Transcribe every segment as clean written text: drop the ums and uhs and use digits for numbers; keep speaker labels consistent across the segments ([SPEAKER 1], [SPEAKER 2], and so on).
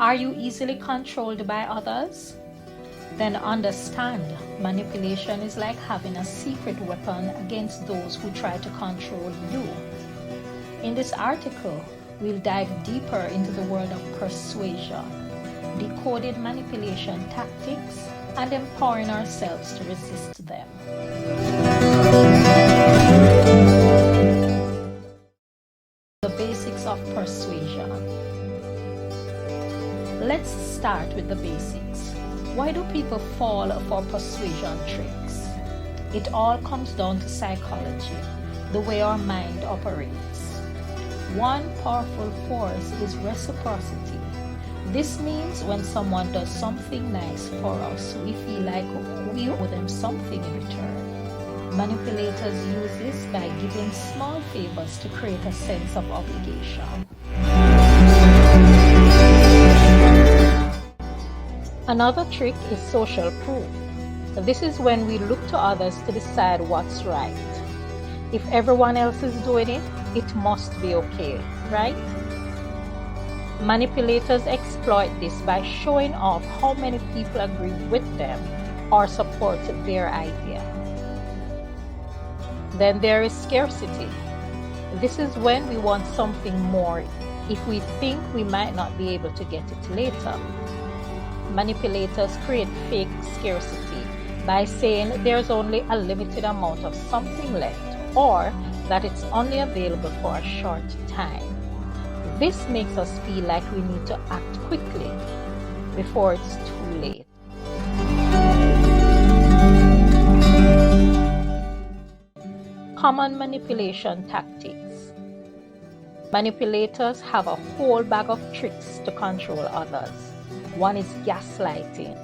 [SPEAKER 1] Are you easily controlled by others? Then understand, manipulation is like having a secret weapon against those who try to control you. In this article, we'll dive deeper into the world of persuasion, decoding manipulation tactics, and empowering ourselves to resist them. The basics of persuasion. Let's start with the basics. Why do people fall for persuasion tricks? It all comes down to psychology, the way our mind operates. One powerful force is reciprocity. This means when someone does something nice for us, we feel like we owe them something in return. Manipulators use this by giving small favors to create a sense of obligation. Another trick is social proof. This is when we look to others to decide what's right. If everyone else is doing it, it must be okay, right? Manipulators exploit this by showing off how many people agree with them or support their idea. Then there is scarcity. This is when we want something more if we think we might not be able to get it later. Manipulators create fake scarcity by saying there's only a limited amount of something left or that it's only available for a short time. This makes us feel like we need to act quickly before it's too late. Common manipulation tactics. Manipulators have a whole bag of tricks to control others. One is gaslighting,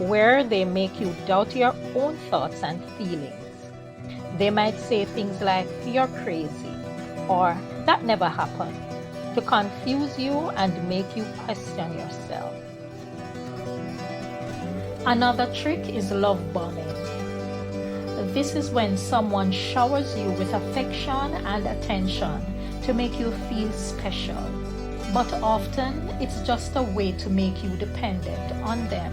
[SPEAKER 1] where they make you doubt your own thoughts and feelings. They might say things like, "You're crazy," or "That never happened," to confuse you and make you question yourself. Another trick is love bombing. This is when someone showers you with affection and attention to make you feel special. But often it's just a way to make you dependent on them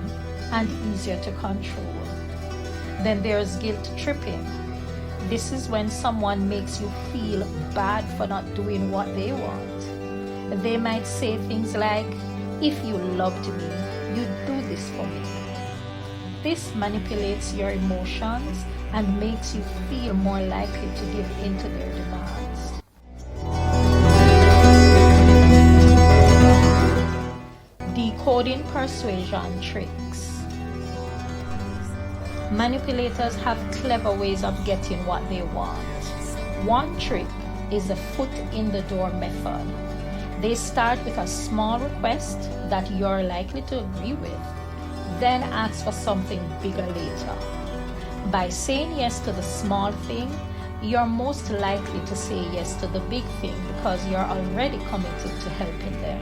[SPEAKER 1] and easier to control. Then there's guilt tripping. This is when someone makes you feel bad for not doing what they want. They might say things like, "If you loved me, you'd do this for me." This manipulates your emotions and makes you feel more likely to give in to their demands. Decoding persuasion tricks. Manipulators have clever ways of getting what they want. One trick is the foot in the door method. They start with a small request that you're likely to agree with, then ask for something bigger later. By saying yes to the small thing, you're most likely to say yes to the big thing because you're already committed to helping them.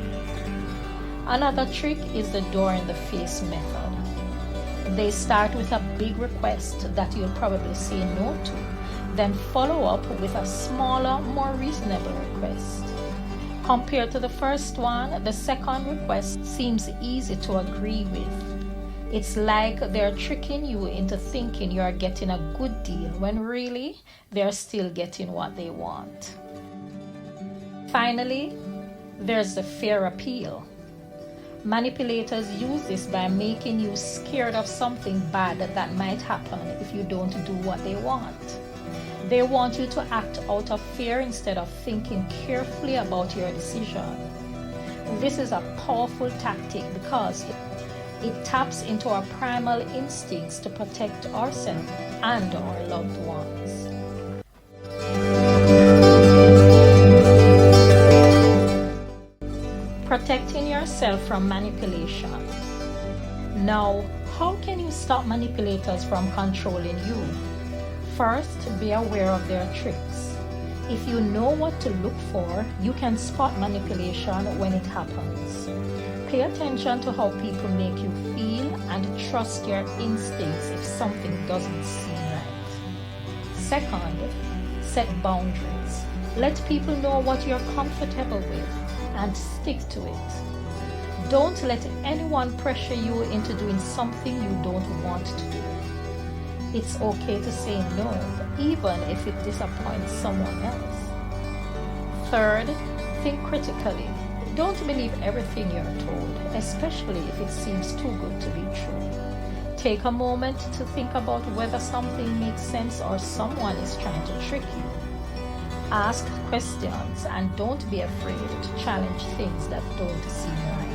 [SPEAKER 1] Another trick is the door in the face method. They start with a big request that you'll probably say no to, then follow up with a smaller, more reasonable request. Compared to the first one, the second request seems easy to agree with. It's like they're tricking you into thinking you're getting a good deal when really they're still getting what they want. Finally, there's the fear appeal. Manipulators use this by making you scared of something bad that might happen if you don't do what they want. They want you to act out of fear instead of thinking carefully about your decision. This is a powerful tactic because it taps into our primal instincts to protect ourselves and our loved ones. Protecting yourself from manipulation. Now, how can you stop manipulators from controlling you? First, be aware of their tricks. If you know what to look for, you can spot manipulation when it happens. Pay attention to how people make you feel and trust your instincts if something doesn't seem right. Second, set boundaries. Let people know what you're comfortable with and stick to it. Don't let anyone pressure you into doing something you don't want to do. It's okay to say no, even if it disappoints someone else. Third, think critically. Don't believe everything you're told, especially if it seems too good to be true. Take a moment to think about whether something makes sense or someone is trying to trick you. Ask questions and don't be afraid to challenge things that don't seem right.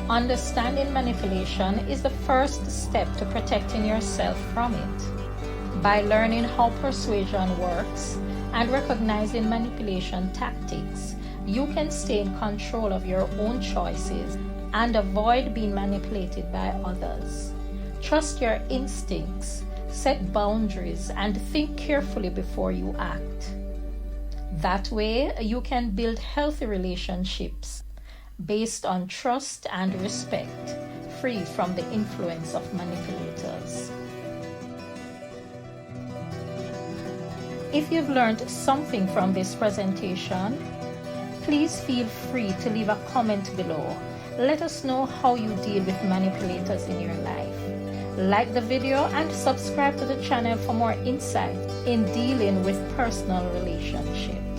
[SPEAKER 1] Understanding manipulation is the first step to protecting yourself from it. By learning how persuasion works and recognizing manipulation tactics, you can stay in control of your own choices and avoid being manipulated by others. Trust your instincts, set boundaries, and think carefully before you act. That way, you can build healthy relationships based on trust and respect, free from the influence of manipulators. If you've learned something from this presentation, please feel free to leave a comment below. Let us know how you deal with manipulators in your life. Like the video and subscribe to the channel for more insight in dealing with personal relationships.